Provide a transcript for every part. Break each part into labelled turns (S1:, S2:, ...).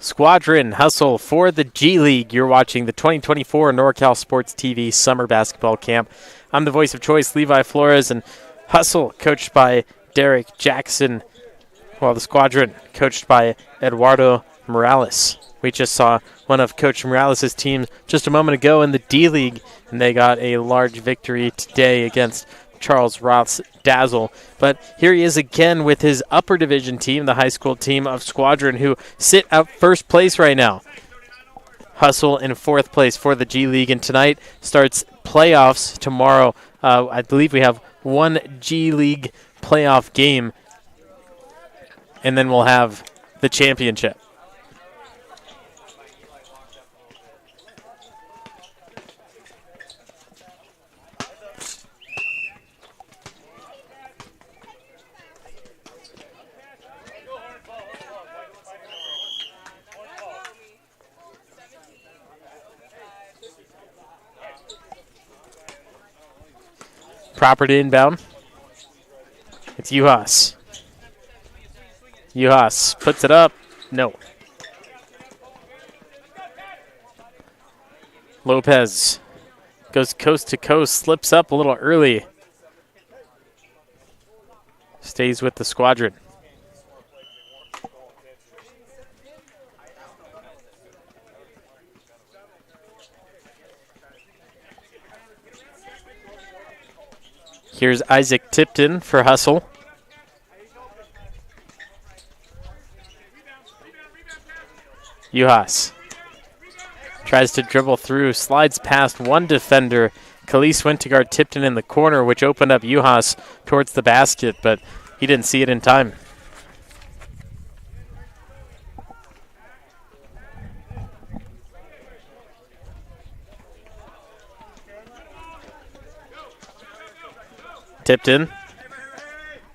S1: Squadron hustle for the G League. You're watching the 2024 NorCal Sports TV Summer Basketball Camp. I'm the voice of choice, Levi Flores, and hustle coached by Derek Jackson, while the Squadron coached by Eduardo Morales. We just saw one of Coach Morales' teams just a moment ago in the D League, and they got a large victory today against Charles Roth's Dazzle. But here he is again with his upper division team, the high school team of Squadron, who sit at first place right now. Hustle in fourth place for the G League, and tonight starts playoffs tomorrow. I believe we have one G League playoff game, and then we'll have the championship. Property inbound. It's Uhas. Uhas puts it up. No. Lopez goes coast to coast, slips up a little early. Stays with the Squadron. Here's Isaac Tipton for Hustle. Uhas tries to dribble through, slides past one defender. Khalees went to guard Tipton in the corner, which opened up Uhas towards the basket, but he didn't see it in time. Tipton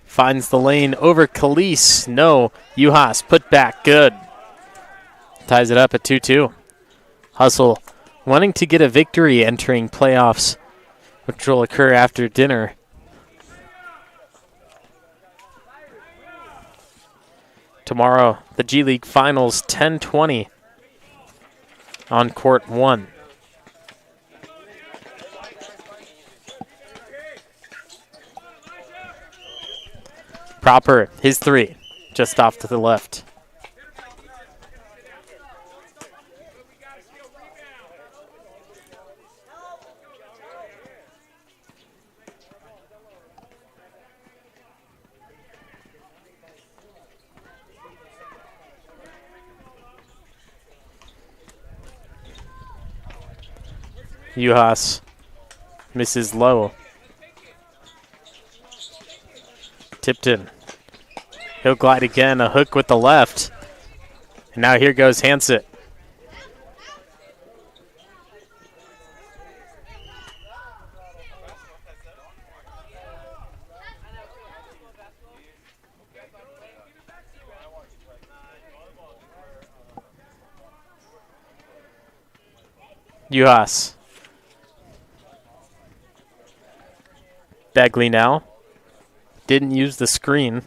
S1: finds the lane over Khalees. No. Uhas put back. Good. Ties it up at 2-2. Hustle wanting to get a victory entering playoffs, which will occur after dinner. Tomorrow, the G League Finals, 10:20 on Court 1. Proper, his three, just off to the left. Uhas misses low. Tipton. He'll glide again, a hook with the left. And now here goes Hansett. Uhas. Bagley now. Didn't use the screen.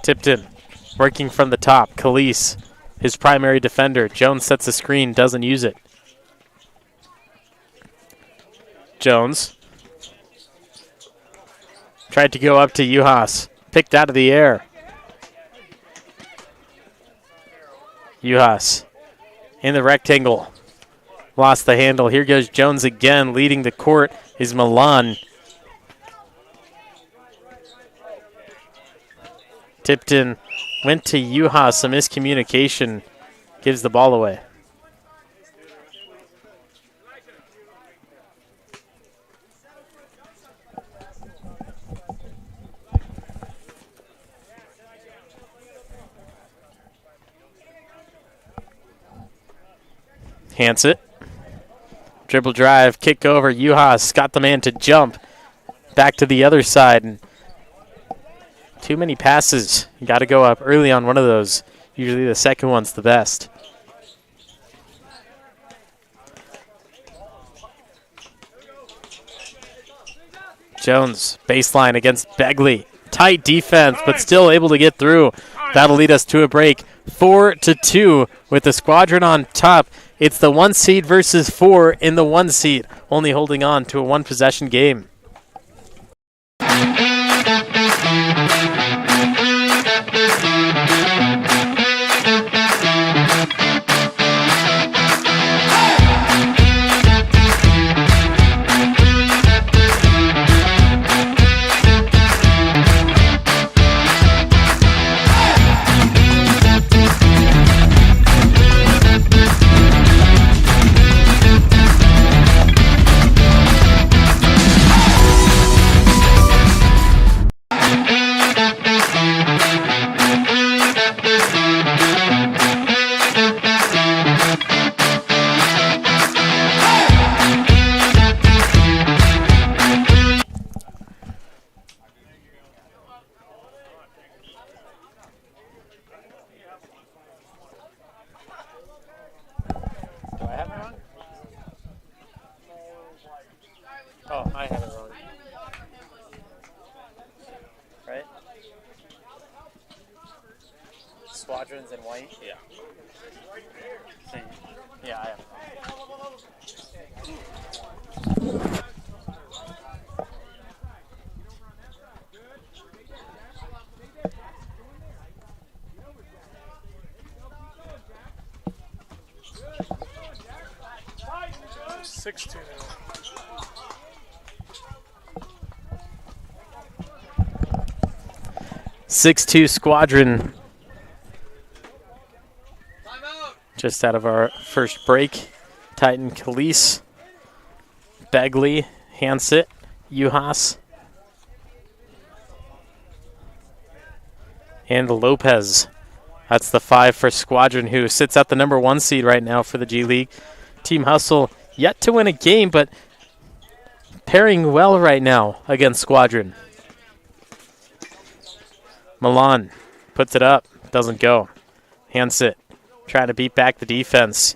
S1: Tipton working from the top. Khalees, his primary defender. Jones sets the screen, doesn't use it. Jones tried to go up to Uhas. Picked out of the air. Uhas in the rectangle. Lost the handle. Here goes Jones again. Leading the court is Milan. Tipton went to Uhas. A miscommunication gives the ball away. Hansett. Dribble drive, kick over. Uhas got the man to jump. back to the other side. And too many passes. You got to go up early on one of those. Usually the second one's the best. Jones, baseline against Begley. Tight defense, but still able to get through. That'll lead us to a break. 4-2 with the Squadron on top. It's the 1 seed versus 4 in the 1 seed, only holding on to a 1-possession game. Oh, I have it wrong. Right? Squadrons in white? Yeah. So, yeah, I have it wrong.
S2: 6-2 now.
S1: (6-2) Squadron. Just out of our first break. Titan Khalees, Begley, Hansett, Uhas, and Lopez. That's the 5 for Squadron, who sits at the number 1 seed right now for the G League. Team Hustle yet to win a game, but pairing well right now against Squadron. Milan puts it up, doesn't go. Hansett trying to beat back the defense.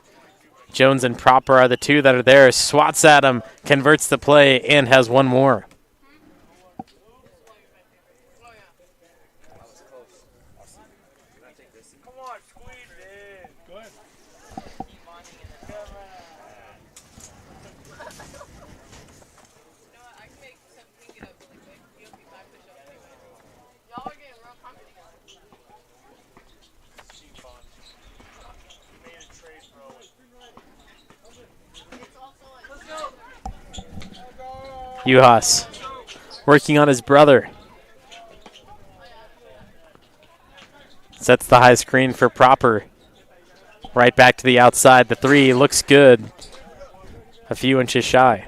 S1: Jones and Proper are the two that are there. Swats at him, converts the play, and has one more. Uhas working on his brother. Sets the high screen for Proper. Right back to the outside. The 3 looks good. A few inches shy.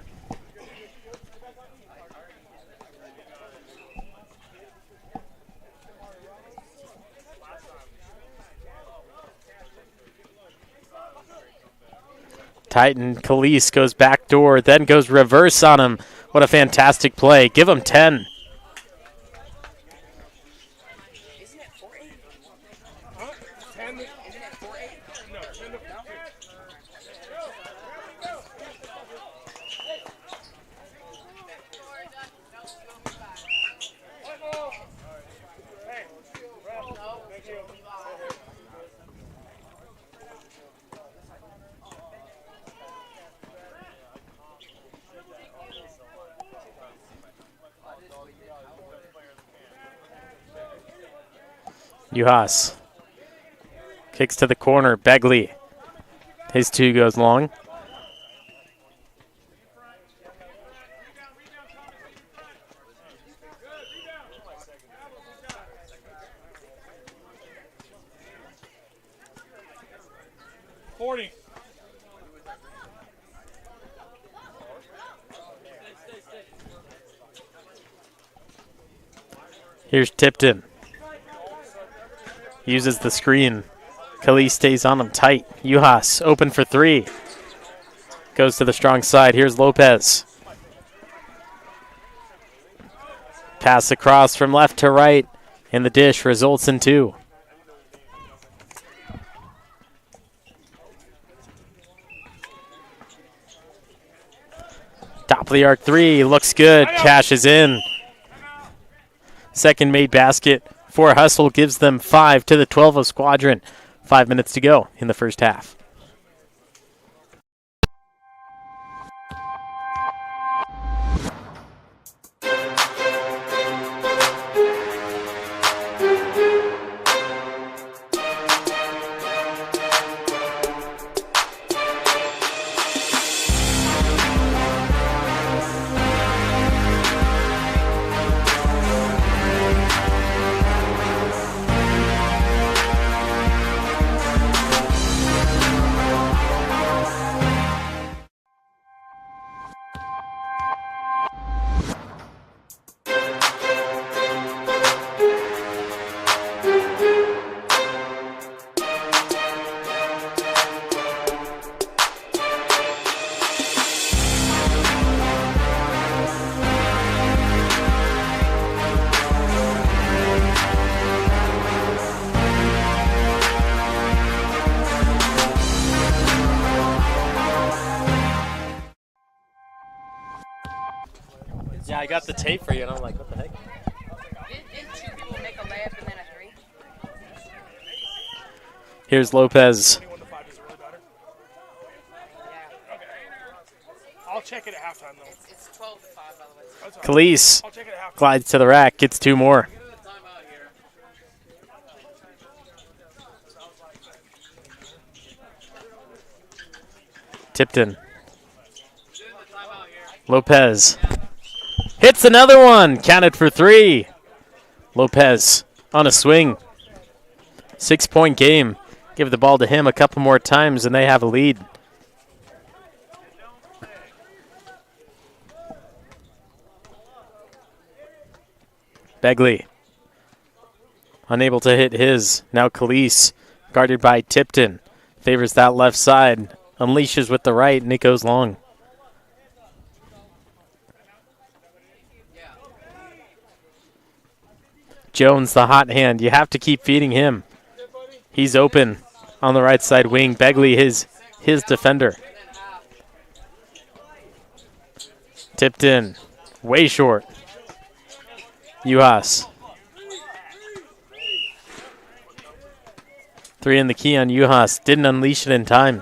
S1: Titan Khalees goes back door, then goes reverse on him. What a fantastic play. Give him 10. Uhas kicks to the corner. Begley. His 2 goes long. Here's Tipton. Uses the screen. Khalees stays on him tight. Uhas open for 3. Goes to the strong side. Here's Lopez. Pass across from left to right, and the dish results in 2. Top of the arc 3, looks good, cashes in. Second made basket for Hustle gives them 5 to the 12 of Squadron. 5 minutes to go in the first half. Yeah, I got the tape for you, and I'm like, what the heck?
S2: Didn't 2 people make a layup and then a 3?
S1: Here's Lopez.
S3: I'll check it at halftime, though.
S2: It's 12 to 5, by the way.
S1: Khalees
S3: I'll check it at halftime.
S1: glides to the rack, gets 2 more. Tipton. Lopez. Hits another one. Counted for 3. Lopez on a swing. 6-point game. Give the ball to him a couple more times, and they have a lead. Begley. Unable to hit his. Now Khalees, guarded by Tipton. Favors that left side. Unleashes with the right, and it goes long. Jones, the hot hand. You have to keep feeding him. He's open on the right side wing. Begley, his defender. Tipped in. Way short. Uhas. 3 in the key on Uhas. Didn't unleash it in time.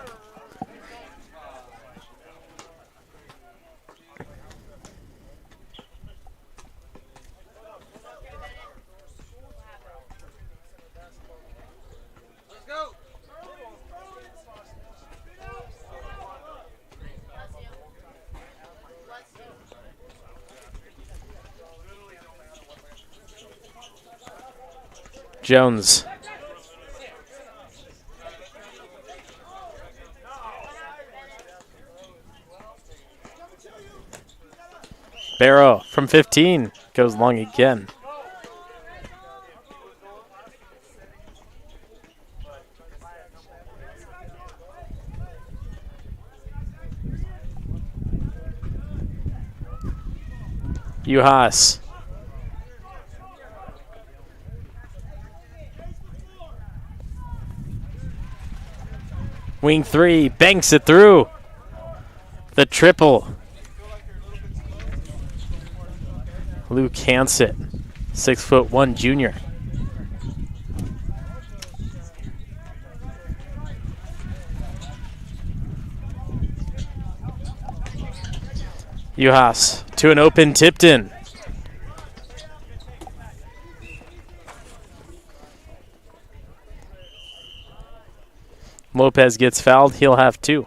S1: Jones. Barrow from 15 goes long again. Uhas. Wing 3, banks it through. The triple. Luke Hansett, 6'1" junior. Uhas to an open Tipton. Lopez gets fouled. He'll have 2.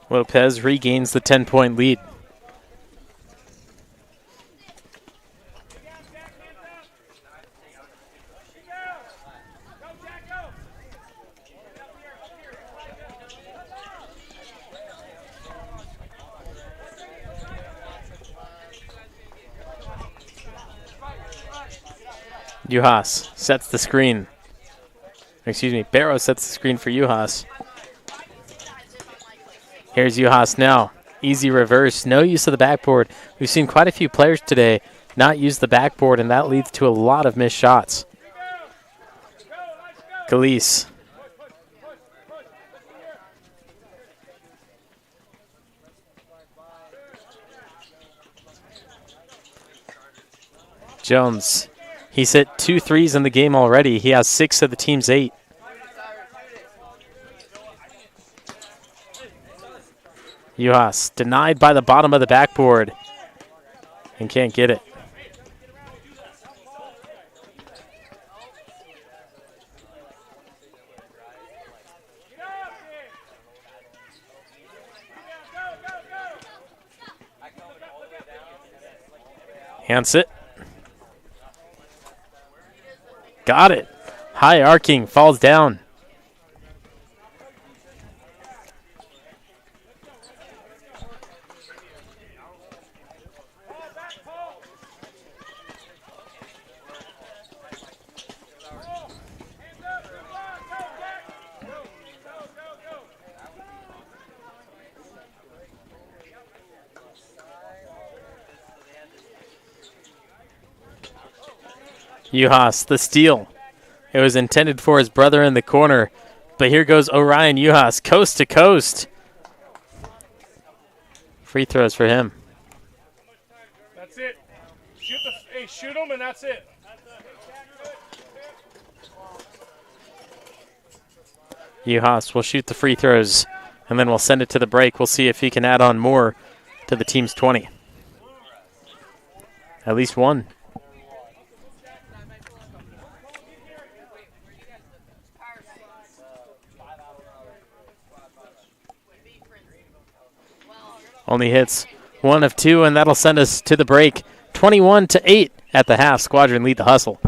S1: Lopez regains the 10-point lead. Juhas sets the screen. Excuse me, Barrow sets the screen for Juhas. Here's Juhas now. Easy reverse, no use of the backboard. We've seen quite a few players today not use the backboard, and that leads to a lot of missed shots. Calise. Jones. He's hit 2 threes in the game already. He has 6 of the team's 8. Juhas denied by the bottom of the backboard and can't get it. Hands it. Got it. High arcing, falls down. Juhas, the steal. It was intended for his brother in the corner, but here goes Orion Juhas, coast to coast. Free throws for him.
S3: That's it. Shoot them, and that's it.
S1: Juhas will shoot the free throws, and then we'll send it to the break. We'll see if he can add on more to the team's 20. At least one. Only hits 1 of 2, and that'll send us to the break. 21-8 at the half. Squadron lead the hustle.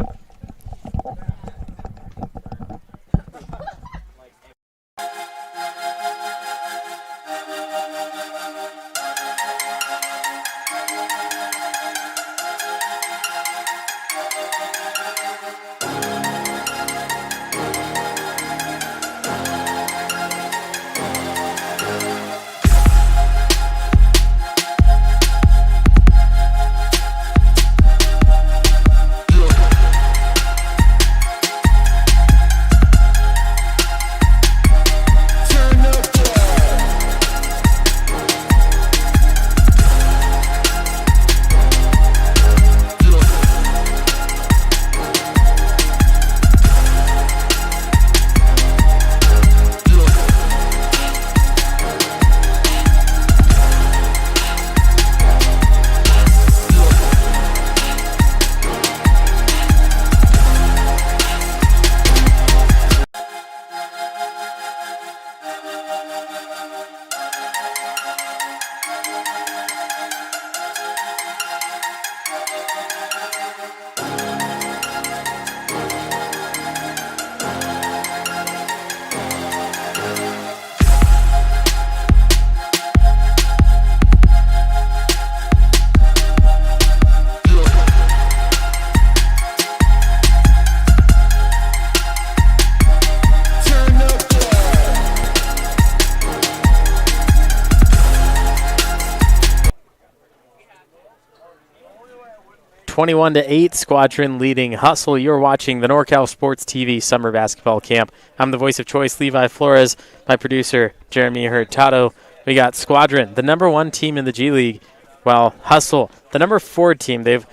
S1: (21-8), Squadron leading Hustle. You're watching the NorCal Sports TV Summer Basketball Camp. I'm the voice of choice, Levi Flores. My producer, Jeremy Hurtado. We got Squadron, the #1 team in the G League, while Hustle, the #4 team. They've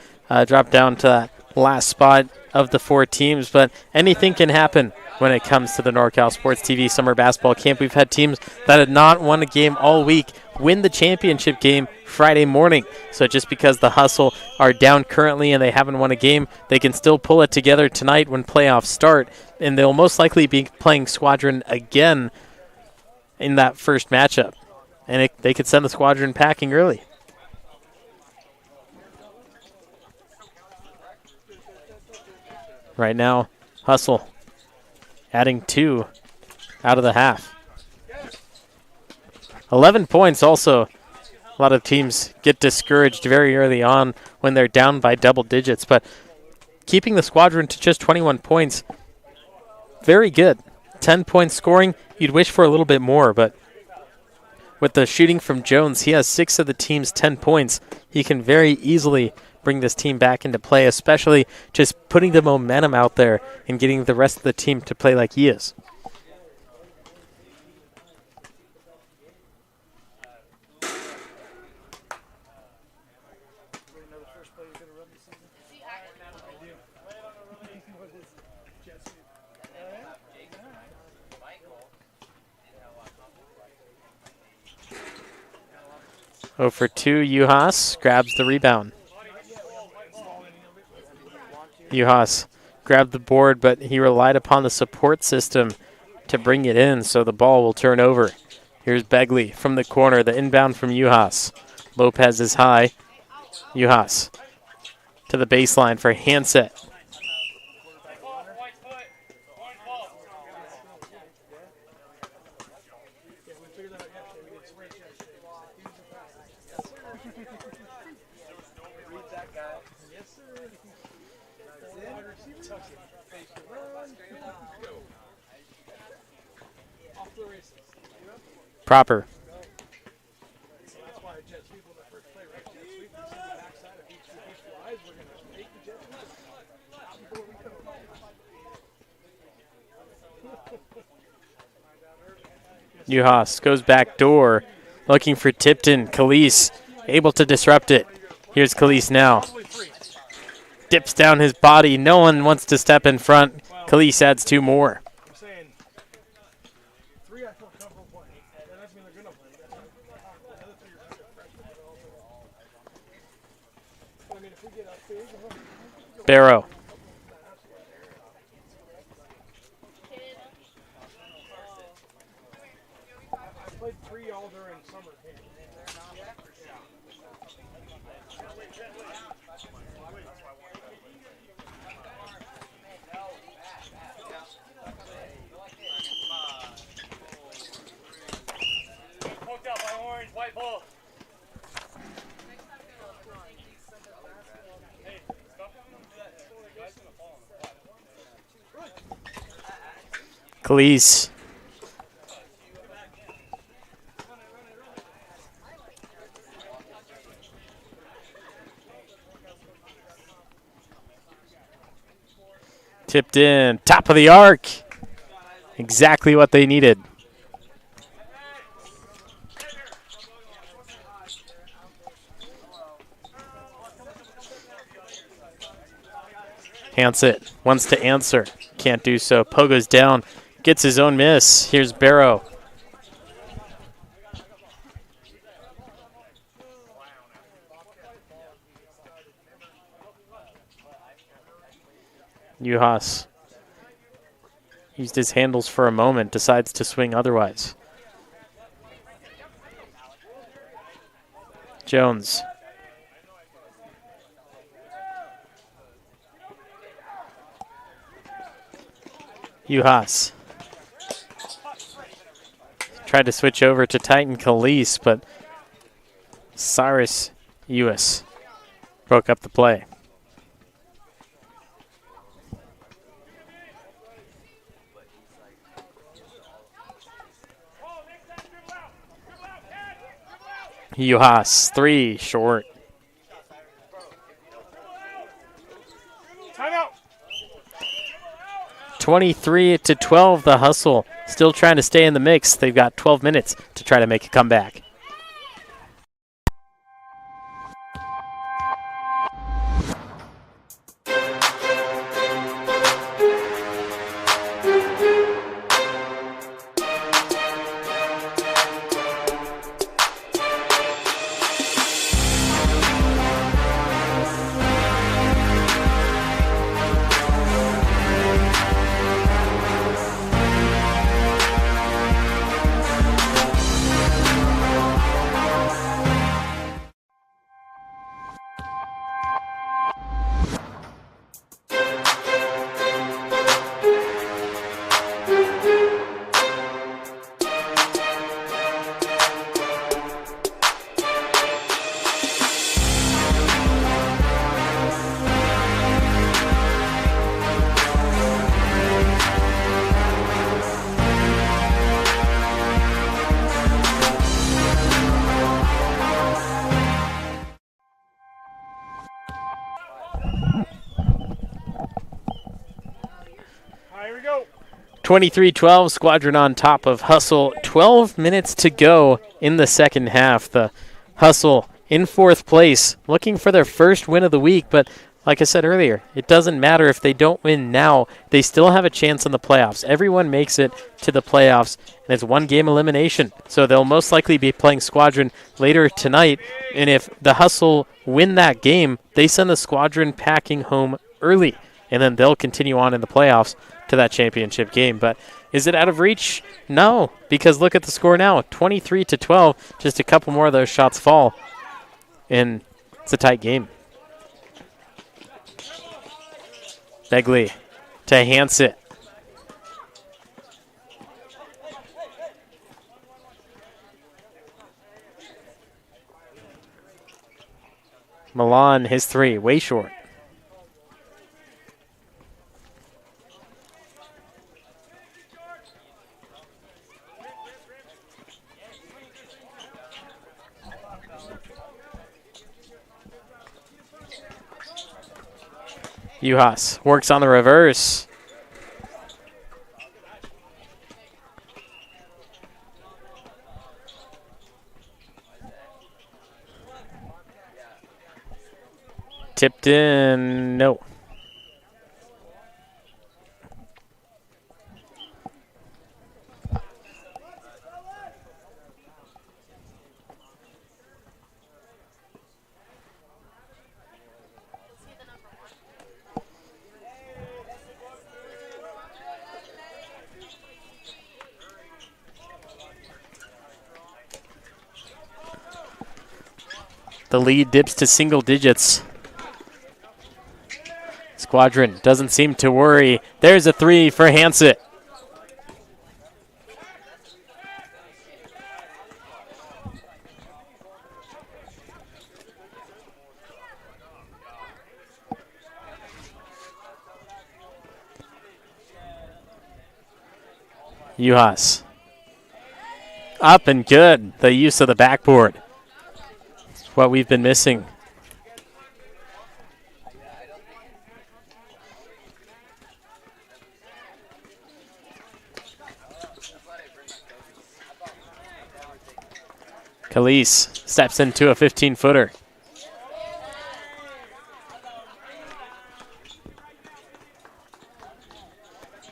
S1: dropped down to that last spot of the 4 teams, but anything can happen when it comes to the NorCal Sports TV Summer Basketball Camp. We've had teams that had not won a game all week win the championship game Friday morning. So just because the Hustle are down currently and they haven't won a game, they can still pull it together tonight when playoffs start, and they'll most likely be playing Squadron again in that first matchup. And they could send the Squadron packing early. Right now, Hustle adding 2 out of the half. 11 points also. A lot of teams get discouraged very early on when they're down by double digits, but keeping the Squadron to just 21 points. Very good. 10 points scoring. You'd wish for a little bit more, but with the shooting from Jones, he has 6 of the team's 10 points. He can very easily bring this team back into play, especially just putting the momentum out there and getting the rest of the team to play like he is. Oh for 2, Uhas grabs the rebound. Uhas grabbed the board, but he relied upon the support system to bring it in, so the ball will turn over. Here's Begley from the corner, the inbound from Uhas. Lopez is high. Uhas to the baseline for Hansett. Proper. Uhas goes back door, looking for Tipton. Khalees able to disrupt it. Here's Khalees now. Dips down his body. No one wants to step in front. Khalees adds 2 more. Barrow. Khalees. Tipped in, top of the arc. Exactly what they needed. Hansett wants to answer. Can't do so. Pogo's down. Gets his own miss. Here's Barrow. Uhas used his handles for a moment, decides to swing otherwise. Jones. Uhas. Tried to switch over to Titan Khalees, but Cyrus Ewis broke up the play. Uhas, 3, short.
S3: Timeout.
S1: 23-12, the Hustle. Still trying to stay in the mix. They've got 12 minutes to try to make a comeback.
S3: Here we go.
S1: 23-12, Squadron on top of Hustle. 12 minutes to go in the second half. The Hustle in fourth place, looking for their first win of the week, but like I said earlier, it doesn't matter if they don't win now. They still have a chance in the playoffs. Everyone makes it to the playoffs, and it's one-game elimination. So they'll most likely be playing Squadron later tonight, and if the Hustle win that game, they send the Squadron packing home early, and then they'll continue on in the playoffs to that championship game. But is it out of reach? No, because look at the score now, 23-12. Just a couple more of those shots fall, and it's a tight game. Begley to Hansett. Milan, his three, way short. Uhas works on the reverse. Tipped in, no. The lead dips to single digits. Squadron doesn't seem to worry. There's a three for Hansett. Uhas. Up and good. The use of the backboard. What we've been missing. Khalees steps into a 15-footer.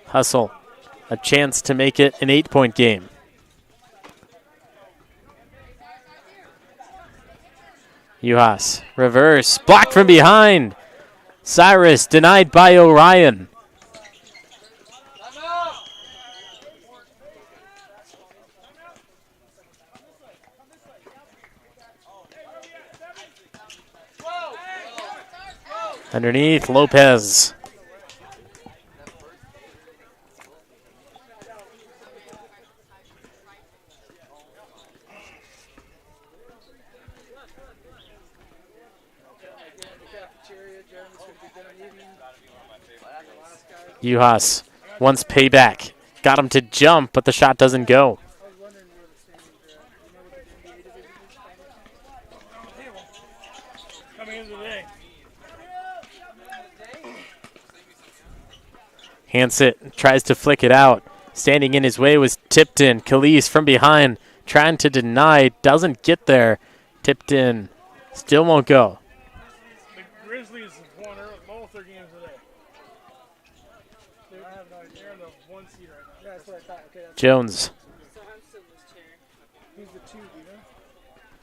S1: Hustle, a chance to make it an 8-point game. Uhas, reverse, blocked from behind. Cyrus denied by Orion. Underneath, Lopez. Uhas wants payback. Got him to jump, but the shot doesn't go. Hansett tries to flick it out. Standing in his way was Tipton. Khalees from behind, trying to deny, doesn't get there. Tipped in, still won't go.
S3: The Grizzlies have won both their games today. They're in the 1 seed right now. Yeah, that's what I thought. Okay, that's
S1: Jones.
S3: who's the 2, do you know?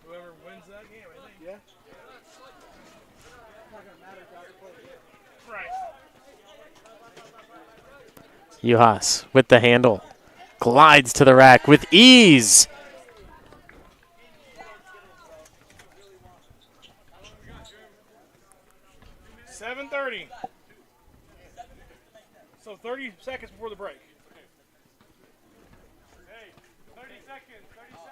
S3: Whoever wins that game, I think. Yeah. It's not going to matter if I play it. Right.
S1: Uhas with the handle. Glides to the rack with ease.
S3: .30. So 30 seconds before the break. Hey, 30 seconds, 30 seconds.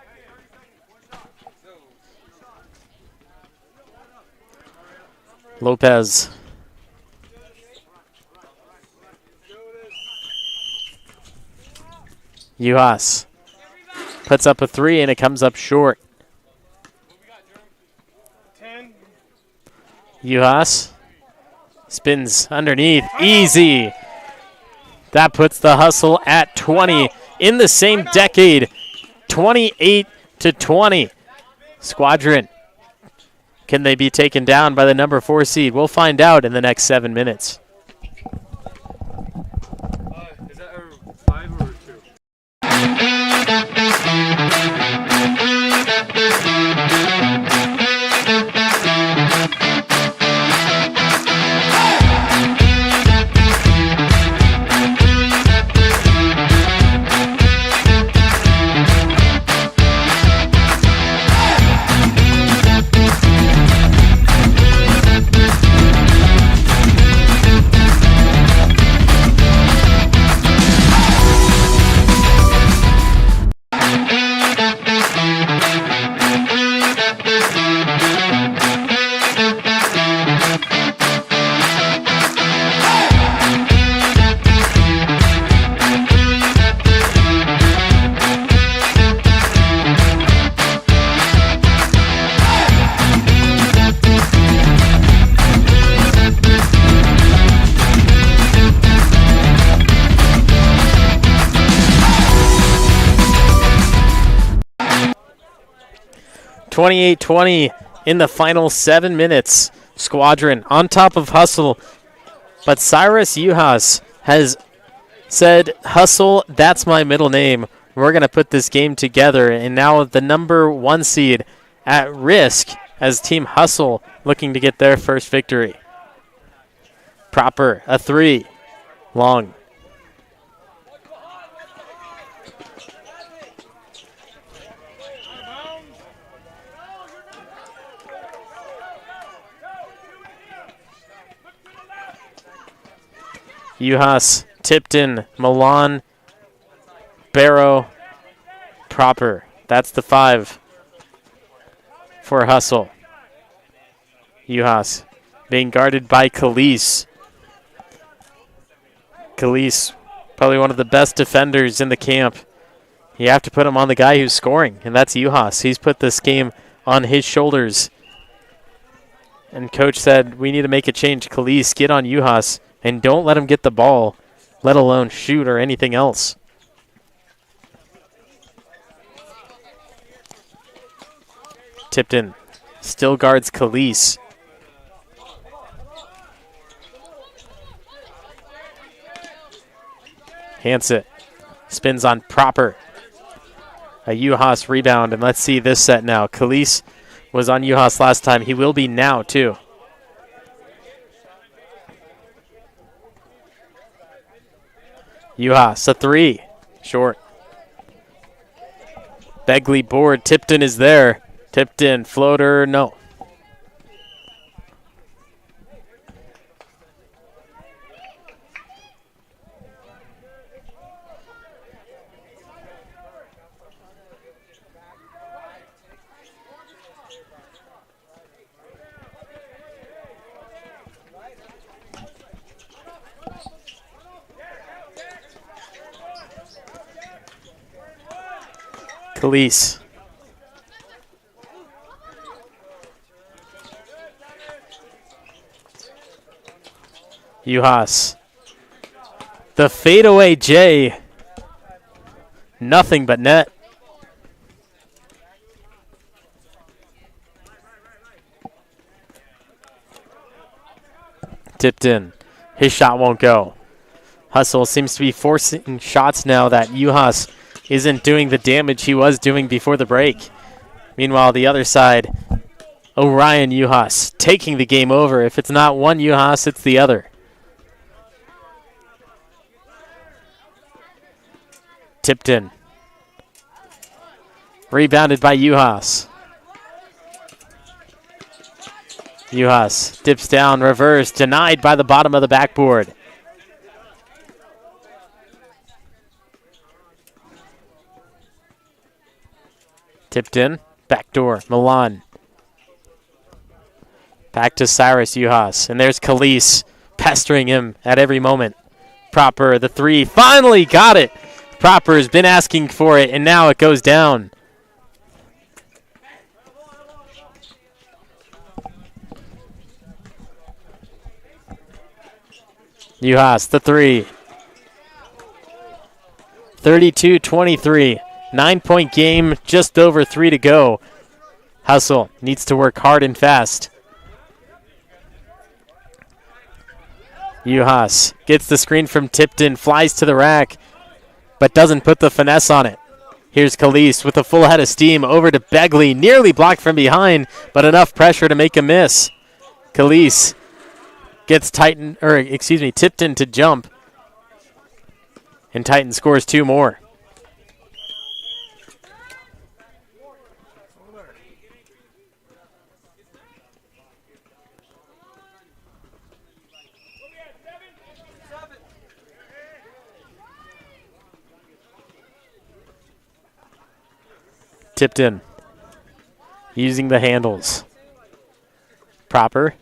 S1: Lopez. Uhas puts up a 3 and it comes up short.
S3: 10.
S1: Uhas spins underneath. Easy. That puts the Hustle at 20 in the same decade, 28-20. Squadron, can they be taken down by the number 4 seed? We'll find out in the next 7 minutes.
S4: Is that a 5 or a 2?
S1: 28-20 in the final 7 minutes. Squadron on top of Hustle, but Cyrus Uhas has said, Hustle, that's my middle name. We're going to put this game together, and now the number 1 seed at risk as Team Hustle looking to get their first victory. Proper, a 3, long. Uhas, Tipton, Milan, Barrow, Proper. That's the 5 for Hustle. Uhas being guarded by Khalees. Khalees, probably one of the best defenders in the camp. You have to put him on the guy who's scoring, and that's Uhas. He's put this game on his shoulders. And coach said, we need to make a change. Khalees, get on Uhas. And don't let him get the ball, let alone shoot or anything else. Tipton still guards Khalees. Hansett spins on Proper. A Uhas rebound, and let's see this set now. Khalees was on Uhas last time. He will be now, too. Uhas, a 3. Short. Begley board. Tipton is there. Tipton, floater, no. Khalees. Uhas. The fadeaway J. Nothing but net. Tipped in. His shot won't go. Hustle seems to be forcing shots now that Uhas isn't doing the damage he was doing before the break. Meanwhile, the other side, Orion Uhas taking the game over. If it's not one Uhas, it's the other. Tipton. Rebounded by Uhas. Uhas dips down, reverse, denied by the bottom of the backboard. Tipped in, backdoor, Milan. Back to Cyrus Uhas, and there's Khalees pestering him at every moment. Proper, the 3, finally got it. Proper's been asking for it, and now it goes down. Uhas, the 3. 32-23. 9-point game, just over 3 to go. Hustle needs to work hard and fast. Uhas gets the screen from Tipton, flies to the rack, but doesn't put the finesse on it. Here's Khalees with a full head of steam over to Begley, nearly blocked from behind, but enough pressure to make a miss. Khalees gets Tipton to jump, and Titan scores 2 more. Tipton using the handles. Proper.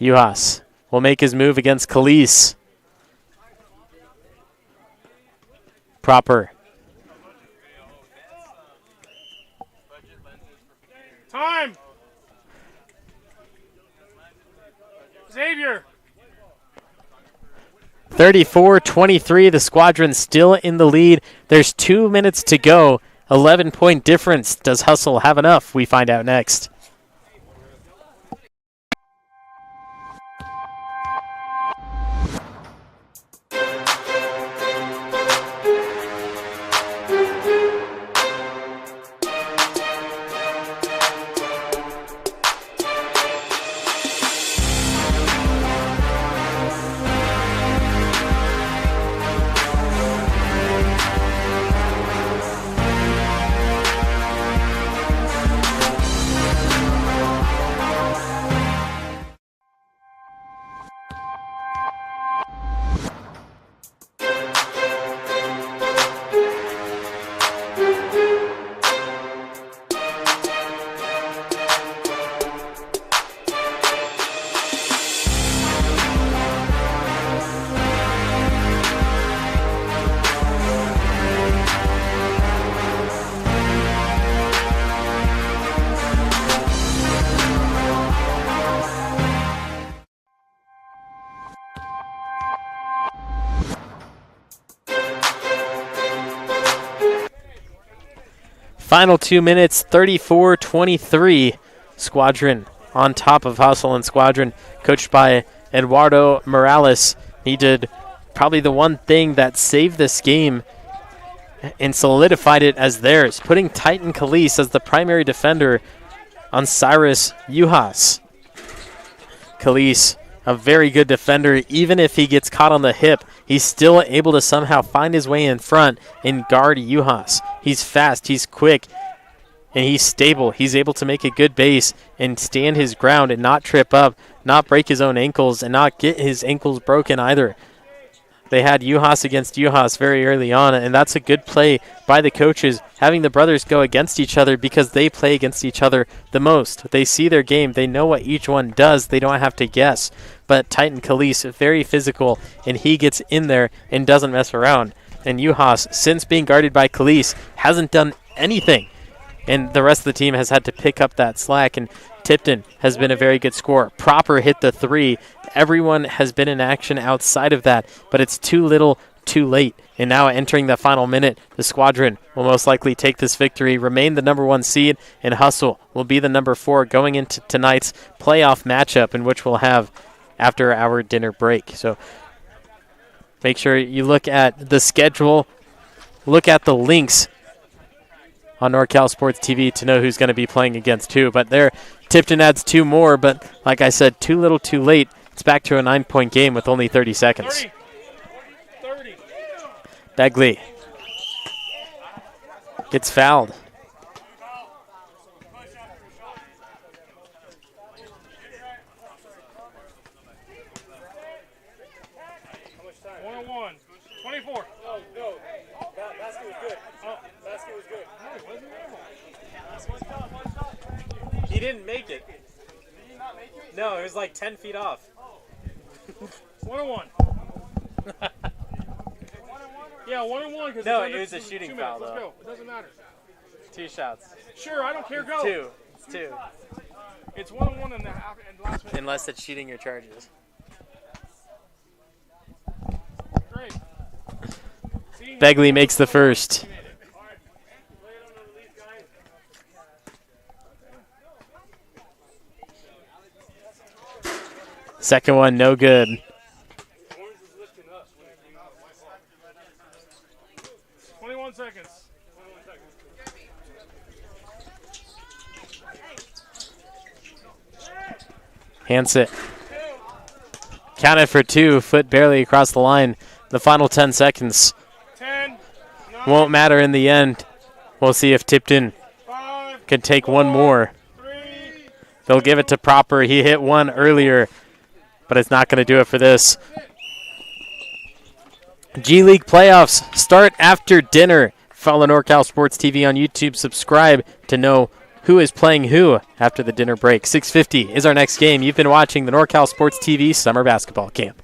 S1: Uhas will make his move against Khalees. Proper.
S3: Time. Xavier.
S1: 34-23, the Squadron still in the lead. There's 2 minutes to go. 11-point difference. Does Hustle have enough? We find out next. Final 2 minutes, 34-23. Squadron on top of Hustle, and Squadron coached by Eduardo Morales. He did probably the one thing that saved this game and solidified it as theirs, putting Titan Khalees as the primary defender on Cyrus Uhas. Khalees, a very good defender. Even if he gets caught on the hip, he's still able to somehow find his way in front and guard Uhas. He's fast, he's quick, and he's stable. He's able to make a good base and stand his ground and not trip up, not break his own ankles, and not get his ankles broken either. They had Uhas against Uhas very early on, and that's a good play by the coaches, having the brothers go against each other because they play against each other the most. They see their game. They know what each one does. They don't have to guess. But Titan Khalees, very physical, and he gets in there and doesn't mess around. And Uhas, since being guarded by Khalees, hasn't done anything. And the rest of the team has had to pick up that slack, and Tipton has been a very good scorer. Proper hit the three. Everyone has been in action outside of that, but it's too little, too late. And now entering the final minute, the Squadron will most likely take this victory, remain the number 1 seed, and Hustle will be the number 4 going into tonight's playoff matchup, in which we'll have after our dinner break. So make sure you look at the schedule, look at the links on NorCal Sports TV to know who's going to be playing against who. But there, Tipton adds 2 more, but like I said, too little, too late. It's back to a 9-point game with only 30 seconds.
S3: 30.
S1: Begley gets fouled.
S3: One. 24. Oh, no. Basket was good. Basket was good.
S1: He didn't make it.
S3: Did he not make it?
S1: No, it was like 10 feet off.
S3: 1-1. Yeah, 1-1.
S1: No, it was a shooting foul,
S3: Let's
S1: though.
S3: go. It doesn't matter.
S1: 2 shots.
S3: Sure, I don't care. Go.
S1: 2. It's 2.
S3: It's 1-1 in the last minute.
S1: Unless it's cheating your charges. Begley makes the first. Second one, no good.
S3: 21 seconds.
S1: Hands it. Counted for 2, foot barely across the line. The final 10 seconds.
S3: 10, 9,
S1: Won't matter in the end. We'll see if Tipton
S3: 5,
S1: can take one more.
S3: 3,
S1: They'll give it to Proper. He hit one earlier, but it's not going to do it for this. G League playoffs start after dinner. Follow NorCal Sports TV on YouTube. Subscribe to know who is playing who after the dinner break. 6:50 is our next game. You've been watching the NorCal Sports TV Summer Basketball Camp.